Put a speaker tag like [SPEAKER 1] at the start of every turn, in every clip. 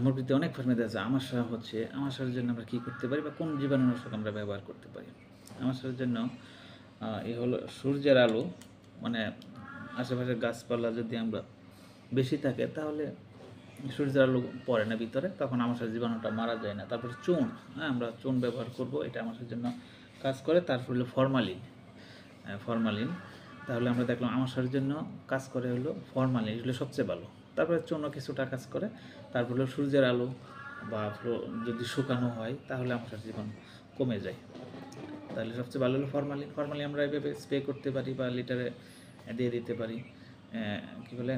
[SPEAKER 1] মুরগিতে অনেক ফার্মে দেখা যায় আমাশা হচ্ছে। আমাশার জন্য আমরা কী করতে পারি বা কোন জীবাণুনাশক আমরা ব্যবহার করতে পারি? আমাশার জন্য এ হলো সূর্যের আলো, মানে আশেপাশের গাছপালা যদি আমরা বেশি থাকে তাহলে সূর্যের আলো পড়ে না ভিতরে, তখন আমাশার জীবাণুটা মারা যায় না। তারপরে চুন, হ্যাঁ, আমরা চুন ব্যবহার করব, এটা আমাশার জন্য কাজ করে। তারপর হলো ফরমালিন। তাহলে আমরা দেখলাম আমাশার জন্য কাজ করে হলো ফরমালিন, এগুলো সবচেয়ে ভালো। তারপরে চুনও কিছুটা কাজ করে। তারপর হলো সূর্যের আলো বা যদি শুকানো হয় তাহলে আমাশার জীবাণু কমে যায়। তাহলে সবচেয়ে ভালো হলো ফরমালিন আমরা এইভাবে স্প্রে করতে পারি বা লিটারে দিয়ে দিতে পারি। কী বলে,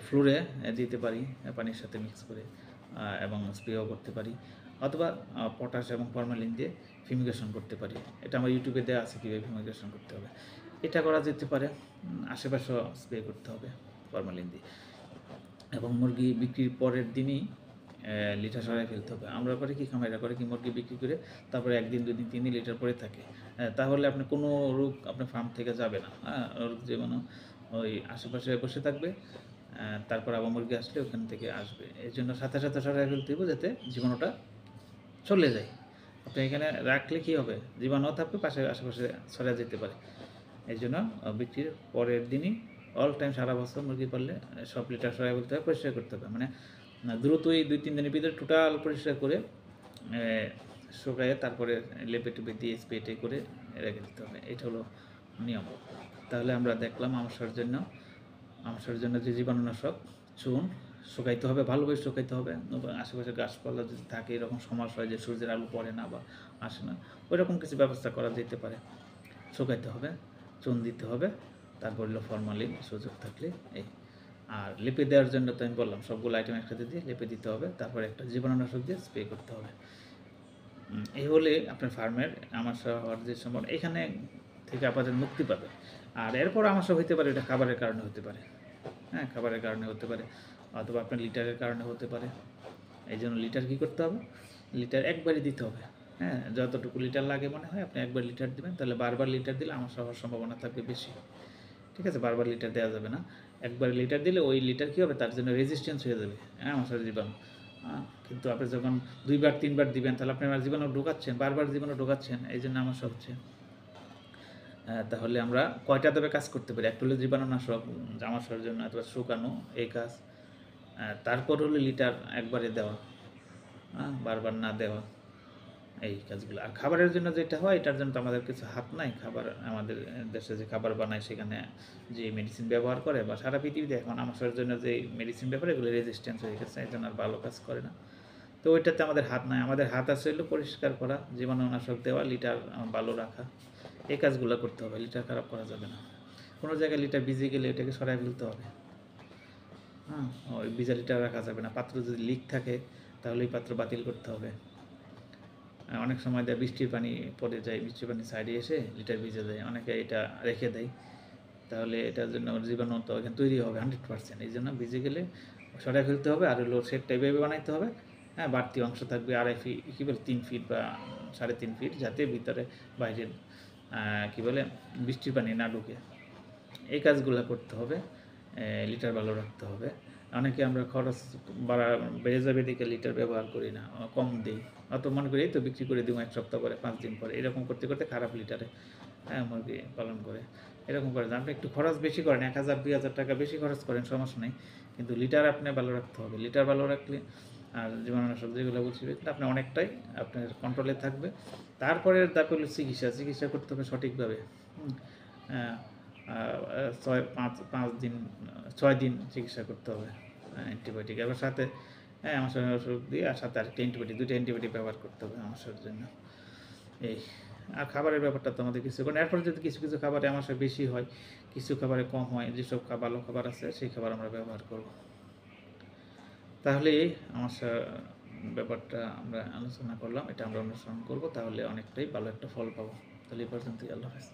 [SPEAKER 1] ফ্লোরে দিতে পারি পানির সাথে মিক্স করে, এবং স্প্রেও করতে পারি, অথবা পটাশ এবং ফরমালিন দিয়ে ফিউমিগেশন করতে পারি। এটা আমার ইউটিউবে দেওয়া আছে কীভাবে ফিউমিগেশন করতে হবে। এটা করা যেতে পারে। আশেপাশেও স্প্রে করতে হবে ফরমালিন দিয়ে, এবং মুরগি বিক্রির পরের দিনই লিটার সরাই ফেলতে হবে। আমরা করে কি, খামারিরা করে কি, মুরগি বিক্রি করে তারপরে 1 দিন 2 দিন 3 দিন লিটার পরে থাকে। তাহলে আপনি কোনো রোগ আপনার ফার্ম থেকে যাবে না। রোগ জীবাণু ওই আশেপাশে বসে থাকবে। তারপর আবার মুরগি আসলে ওখান থেকে আসবে। এই জন্য সাথে সাথে সরাই ফেলতে হবে যাতে জীবাণুটা চলে যায়। আপনি এখানে রাখলে কী হবে, জীবাণুও থাকবে, আশেপাশে ছড়িয়ে যেতে পারে। এই জন্য বিক্রির পরের দিনই অল টাইম সারা বছর মুরগি পাললে সব লিটার সরাই ফেলতে হবে, পরিষ্কার করতে হবে। মানে দ্রুতই 2-3 দিনের ভিতরে টোটাল পরিষ্কার করে শুকায়ে তারপরে লেপে টেপে দিয়ে স্প্রে করে রেখে দিতে হবে। এটা হলো নিয়ম। তাহলে আমরা দেখলাম আমাশার জন্য যে জীবাণুনাশক চুন, শুকাইতে হবে, ভালোভাবে শুকাইতে হবে। আশেপাশে গাছপালা যদি থাকে, এরকম সমস্যা হয় যে সূর্যের আলো পড়ে না বা আসে না, ওইরকম কিছু ব্যবস্থা করা যেতে পারে। শুকাইতে হবে, চুন দিতে হবে, তারপর হলো ফরমালিন সুযোগ থাকলে এই। আর লেপে দেওয়ার জন্য তো আমি বললাম সবগুলো আইটেম একসাথে দিয়ে লেপে দিতে হবে, তারপরে একটা জীবাণুনাশক দিয়ে স্প্রে করতে হবে। এই হলে আপনার ফার্মের আমাশা হওয়ার যে সম্ভাবনা এখানে থেকে আপনাদের মুক্তি পাবে। আর এরপর আমাশা হইতে পারে, এটা খাবারের কারণে হতে পারে। হ্যাঁ, খাবারের কারণে হতে পারে, অথবা আপনার লিটারের কারণে হতে পারে। এই জন্য লিটার কী করতে হবে, লিটার একবারই দিতে হবে। হ্যাঁ, যতটুকু লিটার লাগে মনে হয় আপনি একবার লিটার দেবেন, তাহলে বারবার লিটার দিলে আমাশা হওয়ার সম্ভাবনা থাকবে বেশি। ঠিক আছে, বারবার লিটার দেওয়া যাবে না। একবার লিটার দিলে ওই লিটার কী হবে, তার জন্য রেজিস্ট্যান্স হয়ে যাবে, হ্যাঁ, আমাশার জীবাণু। কিন্তু আপনি যখন 2বার 3বার দিবেন, তাহলে আপনি আমার জীবাণু ঢোকাচ্ছেন, বারবার জীবাণু ঢোকাচ্ছেন, এই জন্য আমাশা হচ্ছে। তাহলে আমরা কয়টা ধাপে কাজ করতে পারি? একটা হলো জীবাণুনাশক আমাশার জন্য, অথবা শুকানো, এই কাজ। তারপর হলো লিটার একবারে দেওয়া, বারবার না দেওয়া, এই কাজগুলো। আর খাবারের জন্য যেটা হয়, এটার জন্য তো আমাদের কিছু হাত নাই। খাবার আমাদের দেশে যে খাবার বানায়, সেখানে যে মেডিসিন ব্যবহার করে, বা সারা পৃথিবীতে এখন আমাশার জন্য যে মেডিসিন ব্যবহার, এগুলো রেজিস্ট্যান্স হয়ে গেছে, এই জন্য আর ভালো কাজ করে না। তো ওইটাতে আমাদের হাত নাই। আমাদের হাত আছে হলো পরিষ্কার করা, জীবাণুনাশক দেওয়া, লিটার ভালো রাখা, এই কাজগুলো করতে হবে। লিটার খারাপ করা যাবে না। কোনো জায়গায় লিটার ভিজে গেলে এটাকে সরাই ফেলতে হবে। ওই ভিজা লিটার রাখা যাবে না। পাত্র যদি লিক থাকে তাহলে এই পাত্র বাতিল করতে হবে। অনেক সময় দেয় বৃষ্টির পানি পড়ে যায়, বৃষ্টির পানি সাইডে এসে লিটার ভিজে যায়, অনেকে এটা রেখে দেয়। তাহলে এটার জন্য জীবাণু তো এখানে তৈরি হবে 100%। এই জন্য ভিজে গেলে সরাই ফেলতে হবে। আর হলো সেটটা এভাবে বানাইতে হবে, হ্যাঁ, বাড়তি অংশ থাকবে 2.5 ফিট, কী বলে 3 ফিট বা 3.5 ফিট, যাতে ভিতরে বাইরের কী বলে বৃষ্টির পানি না ঢুকে। এই কাজগুলো করতে হবে। লিটার ভালো রাখতে হবে। অনেকে আমরা খরচ বেড়ে যাবে দেখে লিটার ব্যবহার করি না, কম দিই, অত মনে করি তো বিক্রি করে দিব 1 সপ্তাহ পরে, 5 দিন পরে, এরকম করতে করতে খারাপ লিটারে, হ্যাঁ, মুরগি পালন করে এরকম করে। আপনি একটু খরচ বেশি করেন, 1000-2000 টাকা বেশি খরচ করেন, সমস্যা নেই, কিন্তু লিটার আপনি ভালো রাখতে হবে। লিটার ভালো রাখলে আর জীবাণুনাশক যেগুলো বলছি, আপনি অনেকটাই আপনার কন্ট্রোলে থাকবে। তারপরে তারপর হলো চিকিৎসা করতে হবে সঠিকভাবে। 5 দিন 6 দিন চিকিৎসা করতে হবে অ্যান্টিবায়োটিক, এবার সাথে, হ্যাঁ, আমাশার ওষুধ দিয়ে, আর সাথে আরেকটা অ্যান্টিবায়োটিক, 2টা অ্যান্টিবায়োটিক ব্যবহার করতে হবে আমাশার জন্য। এই। আর খাবারের ব্যাপারটা তো আমাদের কিছু, কারণ এরপরে যদি কিছু কিছু খাবারে আমাশা বেশি হয়, কিছু খাবারে কম হয়, যেসব ভালো খাবার আছে সেই খাবার আমরা ব্যবহার করব। তাহলে আমাশা ব্যাপারটা আমরা আলোচনা করলাম, এটা আমরা অনুসরণ করব, তাহলে অনেকটাই ভালো একটা ফল পাবো। তাহলে এই পর্যন্তই, আল্লাহ হাফেজ।